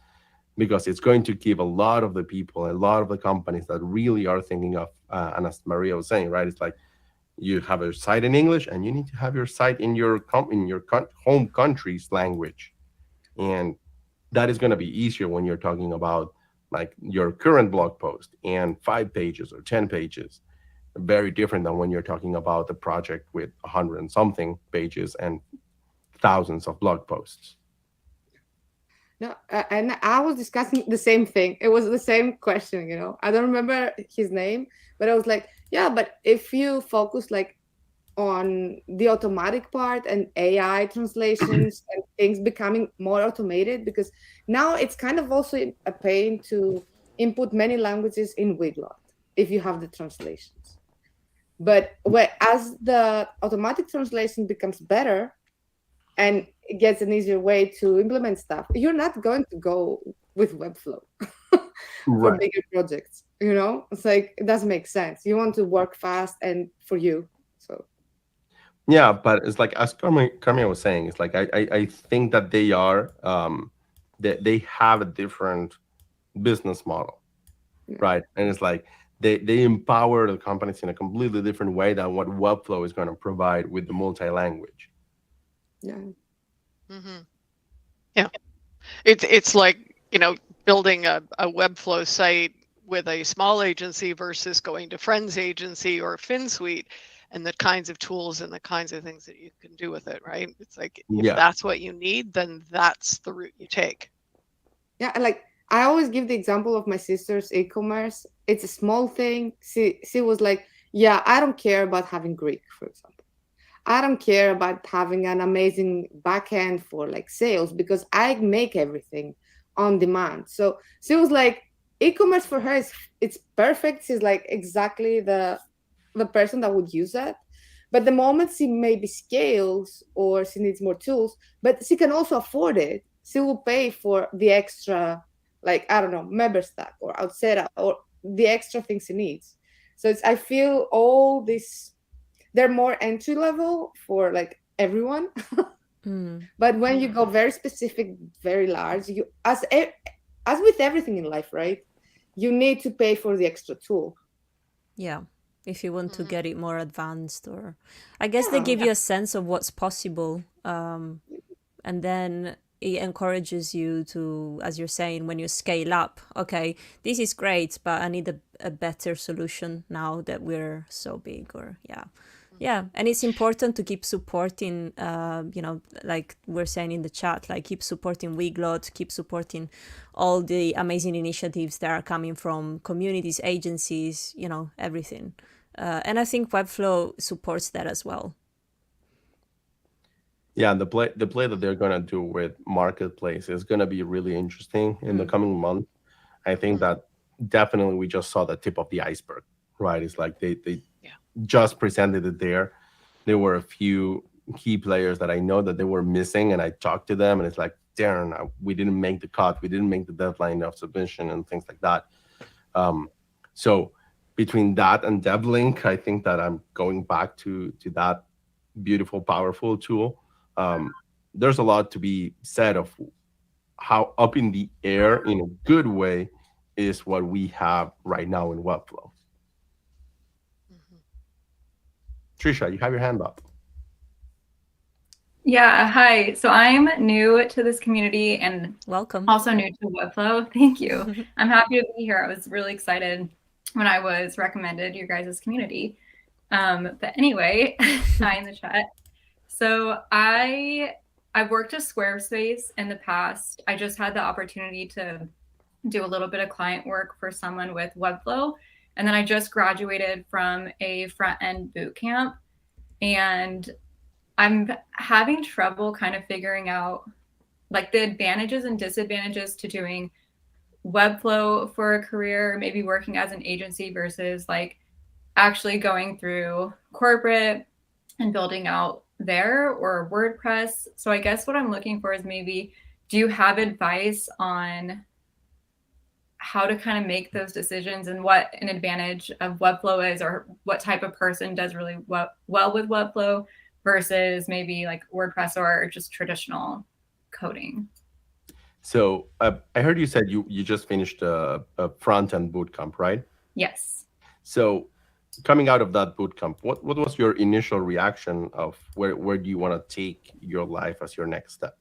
because it's going to give a lot of the people, a lot of the companies that really are thinking of, and as Maria was saying, right, it's like you have a site in English and you need to have your site in your home country's language. And that is going to be easier when you're talking about like your current blog post and 5 pages or 10 pages. Very different than when you're talking about a project with 100 and something pages and thousands of blog posts. No, and I was discussing the same thing. It was the same question, you know. I don't remember his name, but I was like, yeah, but if you focus like on the automatic part and AI translations and things becoming more automated, because now it's kind of also a pain to input many languages in Weglot if you have the translations. But as the automatic translation becomes better and it gets an easier way to implement stuff, you're not going to go with Webflow for bigger projects. You know, it's like, it doesn't make sense. You want to work fast and for you. So yeah, but it's like as Carmen was saying, it's like I think that they are they have a different business model, right? And it's like they empower the companies in a completely different way than what Webflow is going to provide with the multi-language. Yeah. Mm-hmm. Yeah, it's like, you know, building a Webflow site with a small agency versus going to Friends Agency or FinSuite, and the kinds of tools and the kinds of things that you can do with it, right? It's like, if that's what you need, then that's the route you take. Yeah, and like I always give the example of my sister's e-commerce. It's a small thing. She was like, yeah, I don't care about having Greek, for example. I don't care about having an amazing backend for like sales, because I make everything on demand. So she was like, e-commerce for her it's perfect. She's like exactly the person that would use that. But the moment she maybe scales or she needs more tools, but she can also afford it, she will pay for the extra, like, I don't know, member stack or Outsera or the extra things she needs. So I feel all this, they're more entry level for like everyone. But when you go very specific, very large, you as with everything in life, right? You need to pay for the extra tool. Yeah, if you want to get it more advanced, or I guess they give you a sense of what's possible, and then it encourages you to, as you're saying, when you scale up, okay, this is great, but I need a better solution now that we're so big. Or yeah, and it's important to keep supporting, you know, like we're saying in the chat, like keep supporting Weglot, keep supporting all the amazing initiatives that are coming from communities, agencies, you know, everything. And I think Webflow supports that as well. Yeah, the play that they're gonna do with Marketplace is gonna be really interesting in the coming month. I think that definitely we just saw the tip of the iceberg, right? It's like they just presented it there. There were a few key players that I know that they were missing, and I talked to them, and it's like, darn, we didn't make the cut, we didn't make the deadline of submission and things like that. So between that and DevLink, I think that I'm going back to that beautiful, powerful tool. There's a lot to be said of how up in the air in a good way is what we have right now in Webflow. Trisha, you have your hand up. Yeah, hi. So I'm new to this community and welcome. Also new to Webflow. Thank you. I'm happy to be here. I was really excited when I was recommended your guys' community. But anyway, hi in the chat. So I've worked at Squarespace in the past. I just had the opportunity to do a little bit of client work for someone with Webflow. And then I just graduated from a front end boot camp. And I'm having trouble kind of figuring out like the advantages and disadvantages to doing Webflow for a career, maybe working as an agency versus like actually going through corporate and building out there or WordPress. So I guess what I'm looking for is maybe, do you have advice on how to kind of make those decisions and what an advantage of Webflow is, or what type of person does really well with Webflow versus maybe like WordPress or just traditional coding? So I heard you said you just finished a front-end bootcamp, right? Yes. So coming out of that bootcamp, what was your initial reaction of where do you want to take your life as your next step?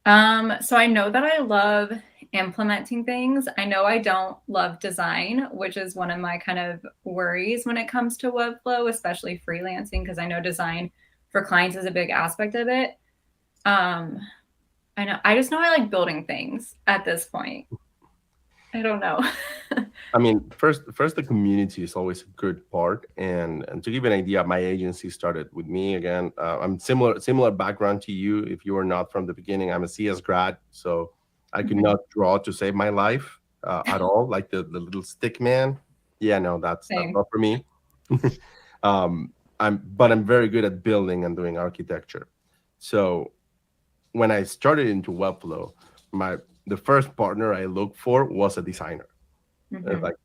So I know that I love implementing things. I know I don't love design, which is one of my kind of worries when it comes to Webflow, especially freelancing, because I know design for clients is a big aspect of it. I just know I like building things at this point. I don't know. I mean, first, the community is always a good part, and to give you an idea, my agency started with me again. I'm similar background to you. If you are not from the beginning, I'm a CS grad, so I could not draw to save my life at all. Like the little stick man. Yeah, no, that's Same. not for me. But I'm very good at building and doing architecture. So when I started into Webflow, the first partner I looked for was a designer. Like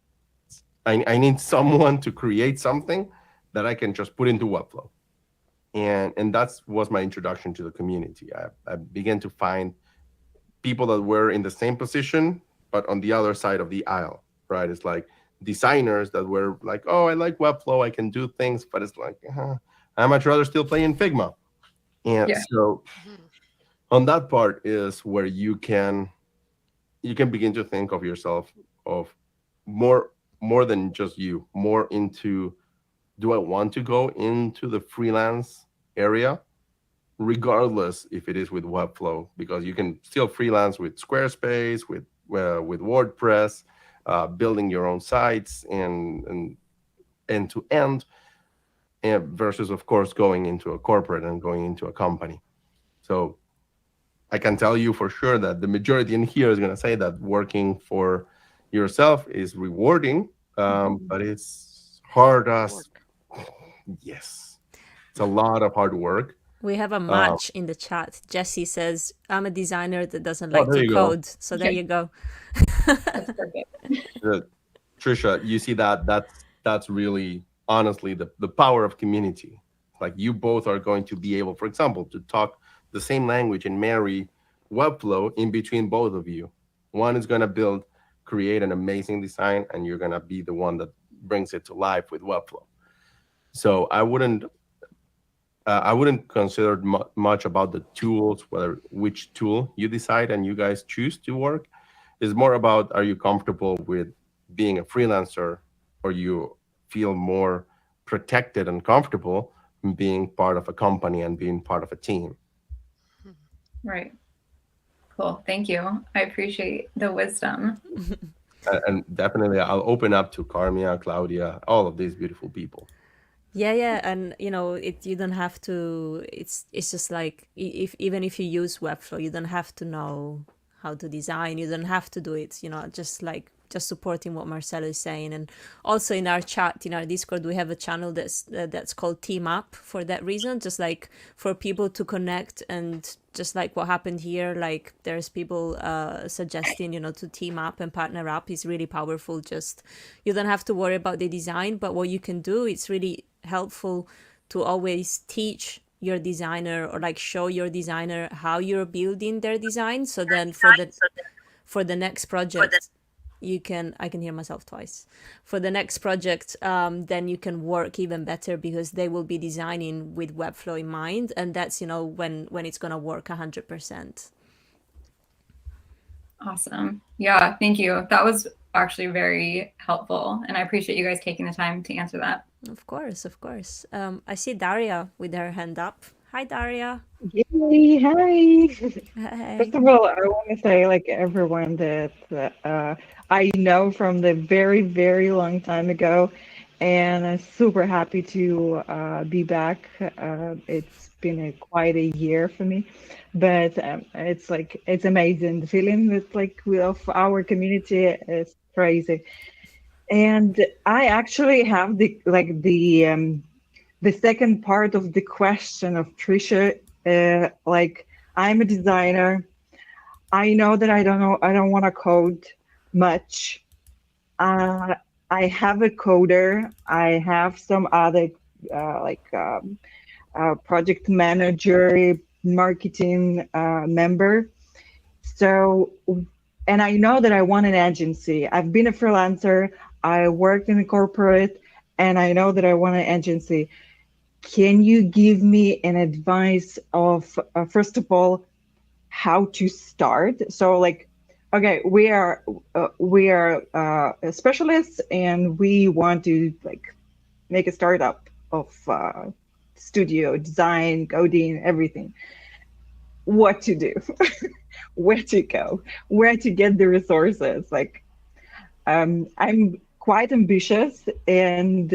I need someone to create something that I can just put into Webflow, and that was my introduction to the community. I began to find people that were in the same position but on the other side of the aisle. Right? It's like designers that were like, oh, I like Webflow, I can do things, but it's like I'd much rather still play in Figma. And so on that part is where you can begin to think of yourself of more than just you, more into, do I want to go into the freelance area, regardless if it is with Webflow, because you can still freelance with Squarespace, with WordPress, building your own sites and end to end, versus of course going into a corporate and going into a company. So I can tell you for sure that the majority in here is going to say that working for yourself is rewarding, but it's hard as yes, it's a lot of hard work. We have a match in the chat. Jesse says, I'm a designer that doesn't like there to you go. code. So there you go. That's perfect. Trisha, you see that's really honestly the power of community. Like you both are going to be able, for example, to talk the same language and marry Webflow in between both of you. One is going to create an amazing design, and you're going to be the one that brings it to life with Webflow. So I wouldn't consider much about the tools, which tool you decide and you guys choose to work. It's more about, are you comfortable with being a freelancer, or you feel more protected and comfortable being part of a company and being part of a team. Right. Cool. Thank you. I appreciate the wisdom. And definitely I'll open up to Carmia, Claudia, all of these beautiful people. Yeah, and you don't have to. It's just like, even if you use Webflow, you don't have to know how to design. You don't have to do it. Just supporting what Marcelo is saying. And also in our chat, in our Discord, we have a channel that's called Team Up for that reason, just like for people to connect. And just like what happened here, like there's people suggesting, to team up and partner up is really powerful. Just, you don't have to worry about the design, but what you can do, it's really helpful to always teach your designer, or like show your designer how you're building their design. So then for the next project, I can hear myself twice. For the next project, then you can work even better, because they will be designing with Webflow in mind, and that's when it's gonna work 100%. Awesome. Yeah, thank you. That was actually very helpful. And I appreciate you guys taking the time to answer that. Of course, of course. I see Daria with her hand up. Hi, Daria. Yay, hi. Hey. First of all, I want to say, like everyone, that I know from the very, very long time ago, and I'm super happy to be back. It's been quite a year for me, but it's amazing. The feeling that like of our community is crazy, and I actually have the second part of the question of Trisha. Like I'm a designer. I know that I don't want to code much. Uh, I have a coder. I have some other project manager, marketing member. So, and I know that I want an agency. I've been a freelancer. I worked in a corporate, and I know that I want an agency. Can you give me an advice of, first of all, how to start? So like, okay, we are specialists and we want to like make a startup of studio design, coding, everything. What to do? Where to go? Where to get the resources? Like, I'm quite ambitious and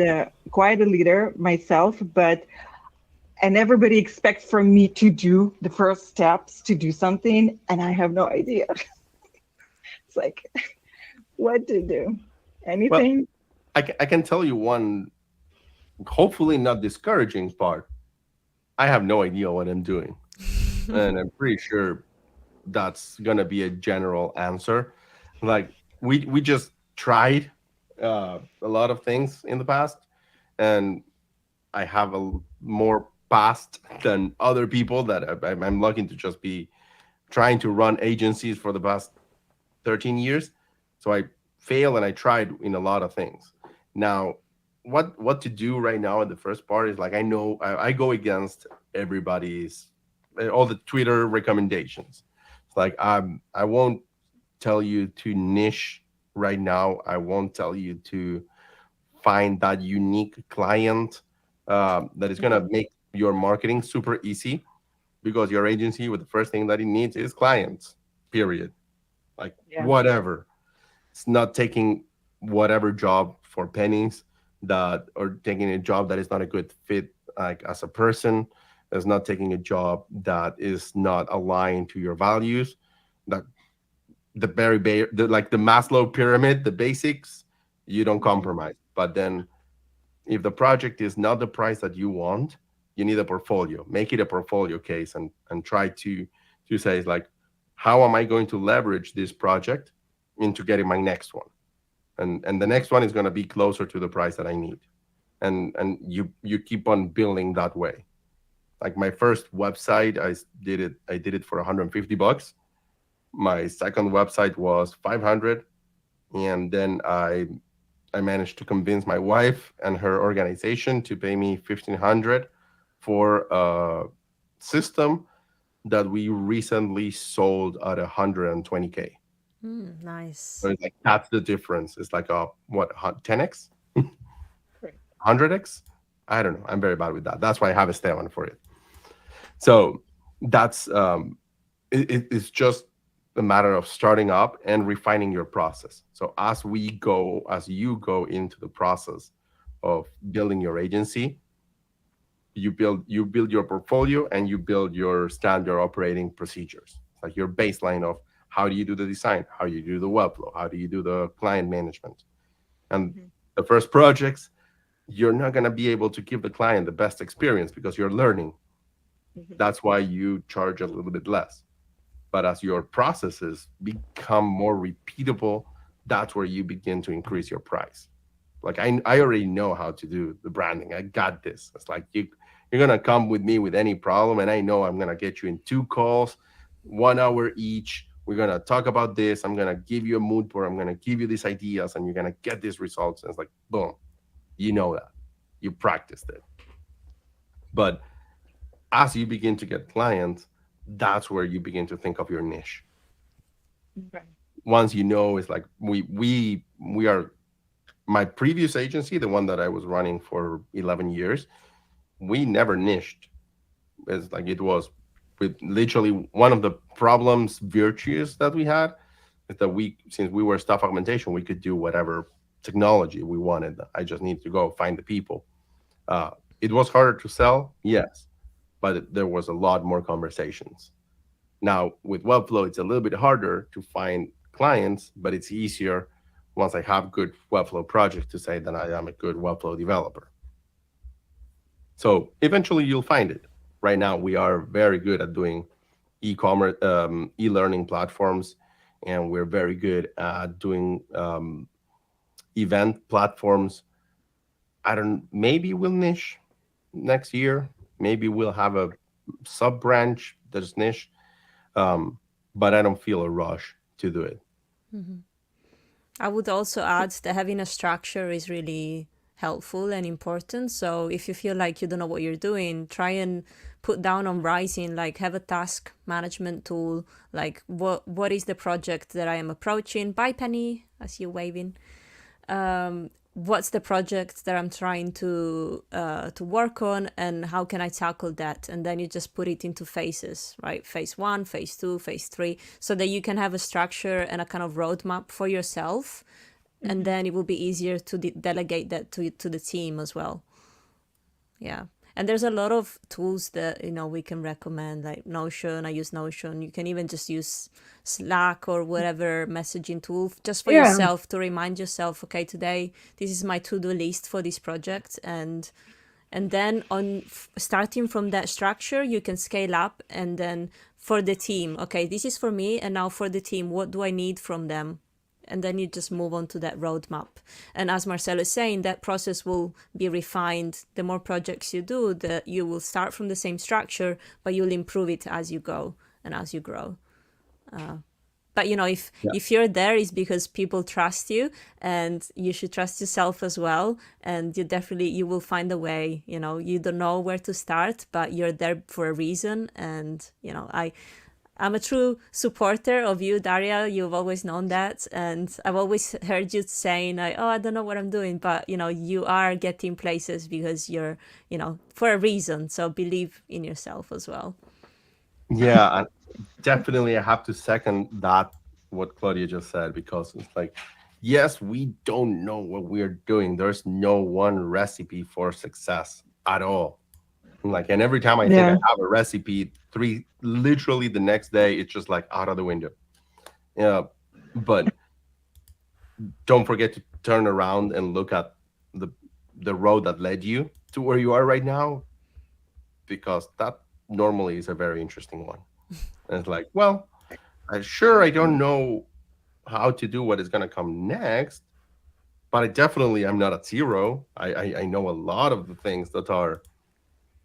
quite a leader myself, and everybody expects from me to do the first steps to do something, and I have no idea. It's like, what to do? Anything? Well, I can tell you one, hopefully not discouraging part. I have no idea what I'm doing. And I'm pretty sure that's gonna be a general answer. Like we just tried a lot of things in the past, and I have a more past than other people that I'm lucky to just be trying to run agencies for the past 13 years. So I failed and I tried in a lot of things. Now, what to do right now at the first part is like I know I go against everybody's all the Twitter recommendations. It's like I won't tell you to niche right now. I won't tell you to find that unique client that is gonna make your marketing super easy, because your agency with the first thing that it needs is clients. Period. Like Yeah. whatever. It's not taking whatever job for pennies, that or taking a job that is not a good fit like as a person. It's not taking a job that is not aligned to your values. That the like the Maslow pyramid, the basics, you don't compromise. But then if the project is not the price that you want, you need a portfolio. Make it a portfolio case and try to say like, how am I going to leverage this project into getting my next one? And the next one is going to be closer to the price that I need. And you keep on building that way. Like my first website, I did it for $150. My second website was 500, and then I managed to convince my wife and her organization to pay me 1,500 for a system that we recently sold at 120K. Nice. So it's like that's the difference. It's like a what 10x, Great. 100x. I don't know. I'm very bad with that. That's why I have a Esteban for it. So that's it's just a matter of starting up and refining your process. So as you go into the process of building your agency, you build your portfolio and you build your standard operating procedures, like your baseline of how do you do the design, how you do the Webflow, how do you do the client management. And the first projects, you're not going to be able to give the client the best experience because you're learning. That's why you charge a little bit less. But as your processes become more repeatable, that's where you begin to increase your price. Like I already know how to do the branding. I got this. It's like you're gonna come with me with any problem, and I know I'm gonna get you in 2 calls, 1 hour each. We're gonna talk about this. I'm gonna give you a mood board. I'm gonna give you these ideas, and you're gonna get these results. And it's like boom, you know that. You practiced it. But as you begin to get clients, that's where you begin to think of your niche. Right. once you know, it's like we are, my previous agency, the one that I was running for 11 years, we never niched. It's like it was with literally one of the problems virtues that we had is that we, since we were staff augmentation, we could do whatever technology we wanted. I just need to go find the people. It was harder to sell, yes, but there was a lot more conversations. Now with Webflow, it's a little bit harder to find clients, but it's easier once I have good Webflow projects to say that I am a good Webflow developer. So eventually you'll find it. Right now we are very good at doing e-commerce, e-learning platforms, and we're very good at doing event platforms. I don't. Maybe we'll niche next year. Maybe we'll have a sub branch that's niche, but I don't feel a rush to do it. I would also add that having a structure is really helpful and important. So if you feel like you don't know what you're doing, try and put down on writing, like have a task management tool, like what is the project that I am approaching. Bye, Penny, I see you waving. What's the project that I'm trying to work on, and how can I tackle that? And then you just put it into phases, right? Phase 1, phase 2, phase 3, so that you can have a structure and a kind of roadmap for yourself. And then it will be easier to delegate that to the team as well. Yeah. And there's a lot of tools that, we can recommend, like Notion. I use Notion. You can even just use Slack or whatever messaging tool just for yourself to remind yourself, okay, today, this is my to-do list for this project. And then starting from that structure, you can scale up, and then for the team, okay, this is for me. And now for the team, what do I need from them? And then you just move on to that roadmap. And as Marcelo is saying, that process will be refined. The more projects you do, that you will start from the same structure, but you'll improve it as you go and as you grow. But if you're there, it's because people trust you, and you should trust yourself as well. And you will find a way. You don't know where to start, but you're there for a reason. And I'm a true supporter of you, Daria. You've always known that. And I've always heard you saying, I don't know what I'm doing. But, you are getting places because you're, for a reason. So believe in yourself as well. Yeah, definitely. I have to second that, what Claudia just said, because it's like, yes, we don't know what we're doing. There's no one recipe for success at all. And every time I think I have a recipe, literally the next day, it's just like out of the window. Yeah. But don't forget to turn around and look at the road that led you to where you are right now, because that normally is a very interesting one. And it's like, well, I don't know how to do what is going to come next, but I'm not at zero. I know a lot of the things that are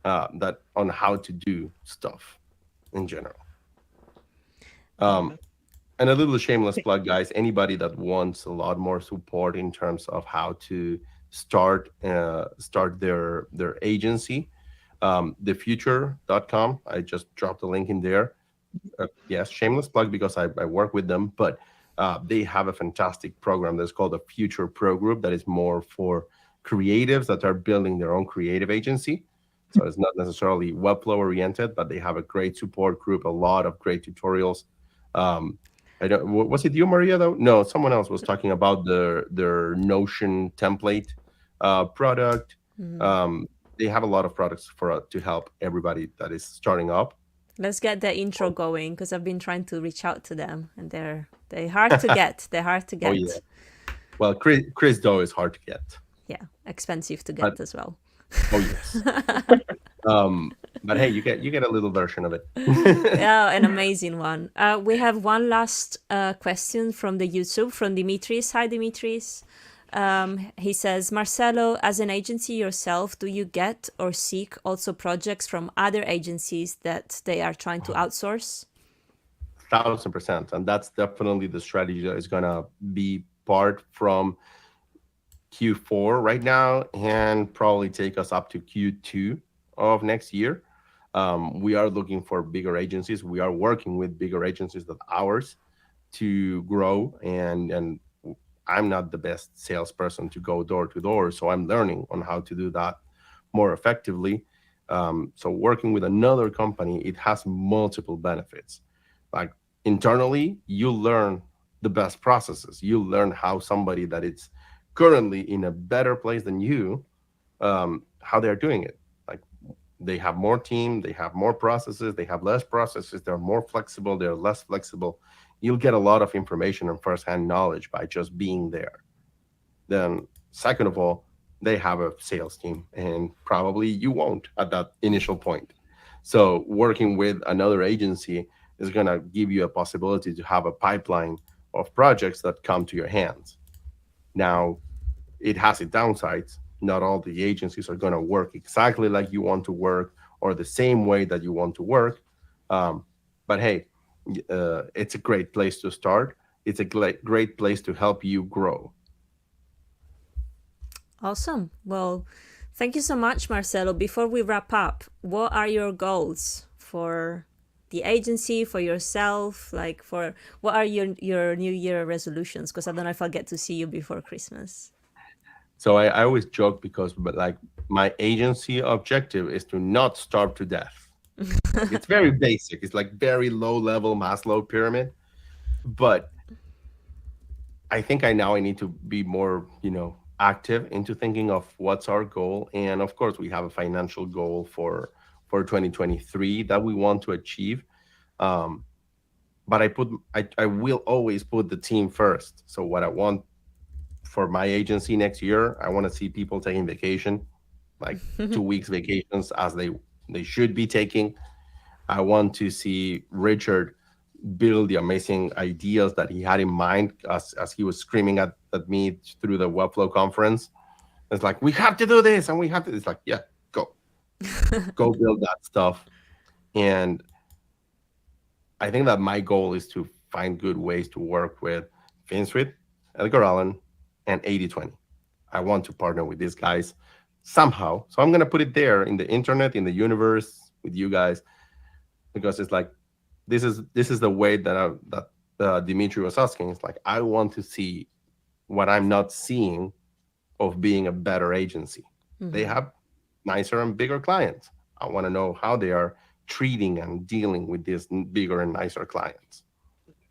that on how to do stuff in general. And a little shameless plug, guys. Anybody that wants a lot more support in terms of how to start their agency, thefuture.com. I just dropped a link in there. Yes, shameless plug, because I work with them, but they have a fantastic program that's called the Future Pro Group that is more for creatives that are building their own creative agency. So it's not necessarily Webflow oriented, but they have a great support group, a lot of great tutorials. I don't. Was it you, Maria? Though no, someone else was talking about their Notion template product. They have a lot of products to help everybody that is starting up. Let's get the intro going, because I've been trying to reach out to them, and they're hard to get. They're hard to get. Oh yeah. Well, Chris Doe is hard to get. Yeah, expensive to get as well. Oh yes. But hey, you get a little version of it. Yeah, an amazing one. We have one last question from the YouTube, from Dimitris. Hi, Dimitris. He says, Marcelo, as an agency yourself, do you get or seek also projects from other agencies that they are trying to outsource? 1,000%, and that's definitely the strategy that is gonna be part from Q4 right now, and probably take us up to Q2 of next year. We are looking for bigger agencies. We are working with bigger agencies than ours to grow, and I'm not the best salesperson to go door to door, so I'm learning on how to do that more effectively. So working with another company, it has multiple benefits. Like internally, you learn the best processes. You learn how somebody that is currently in a better place than you, how they're doing it. Like they have more team, they have more processes, they have less processes, they're more flexible, they're less flexible. You'll get a lot of information and firsthand knowledge by just being there. Then, second of all, they have a sales team, and probably you won't at that initial point. So, working with another agency is going to give you a possibility to have a pipeline of projects that come to your hands. Now, it has its downsides. Not all the agencies are going to work exactly like you want to work or the same way that you want to work. But hey, it's a great place to start. It's a great place to help you grow. Awesome. Well, thank you so much, Marcelo. Before we wrap up, what are your goals for the agency, for yourself? Like, for what are your New Year resolutions? Because I don't know if I'll get to see you before Christmas. So I always joke because, but like, my agency objective is to not starve to death. Like, it's very basic. It's like very low level Maslow pyramid. But I think I need to be more, active into thinking of what's our goal. And of course, we have a financial goal for 2023 that we want to achieve. But I will always put the team first. So what I want for my agency next year, I want to see people taking vacation, like 2 weeks vacations as they should be taking. I want to see Richard build the amazing ideas that he had in mind as he was screaming at me through the Webflow conference. It's like, we have to do this and we have to. It's like, yeah, go build that stuff. And I think that my goal is to find good ways to work with FinSuite, Edgar Allan, and 80/20. I want to partner with these guys somehow. So I'm going to put it there in the internet, in the universe with you guys, because it's like, this is the way that Dimitri was asking. It's like, I want to see what I'm not seeing of being a better agency. Mm-hmm. They have nicer and bigger clients. I want to know how they are treating and dealing with these bigger and nicer clients.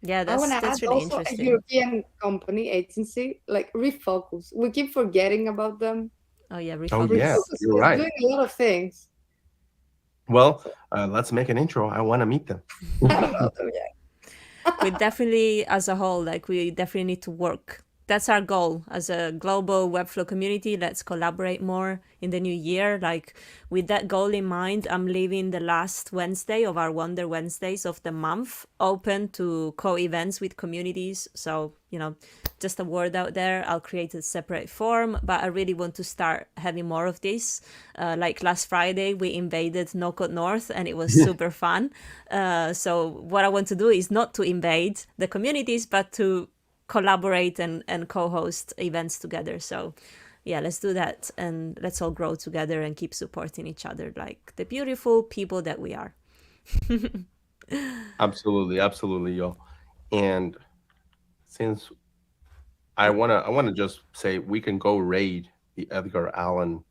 Yeah, that's really also interesting. A European company agency, like Refocus. We keep forgetting about them. Oh yeah, Refocus. Oh yeah, you're right. Doing a lot of things. Well, let's make an intro. I want to meet them. I don't know them yet. We definitely, as a whole, we definitely need to work. That's our goal as a global Webflow community. Let's collaborate more in the new year. With that goal in mind, I'm leaving the last Wednesday of our Wonder Wednesdays of the month open to co-events with communities. So, just a word out there, I'll create a separate form, but I really want to start having more of this. Like last Friday, we invaded No Code North and it was super fun. So what I want to do is not to invade the communities, but to collaborate and co-host events together. So yeah, let's do that and let's all grow together and keep supporting each other like the beautiful people that we are. Absolutely, yo. And since I wanna just say we can go raid the Edgar Allan.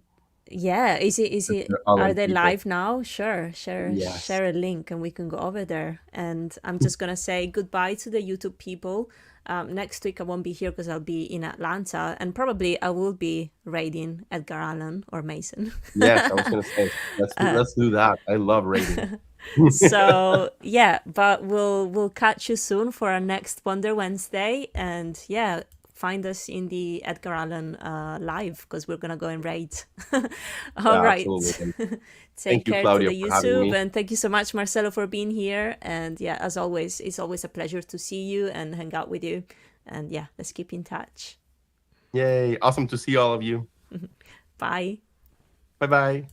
Yeah, is it are they people live now? Sure, Yes. share a link and we can go over there. And I'm just gonna say goodbye to the YouTube people. Next week I won't be here because I'll be in Atlanta, and probably I will be raiding Edgar Allan or Mason. Yes, I was gonna say let's do that. I love raiding. So yeah, but we'll catch you soon for our next Wonder Wednesday, and yeah, find us in the Edgar Allan live because we're gonna go and raid. All right. Take care Claudia, to the YouTube, and thank you so much, Marcelo, for being here. And yeah, as always, it's always a pleasure to see you and hang out with you. And yeah, let's keep in touch. Yay! Awesome to see all of you. Bye. Bye-bye.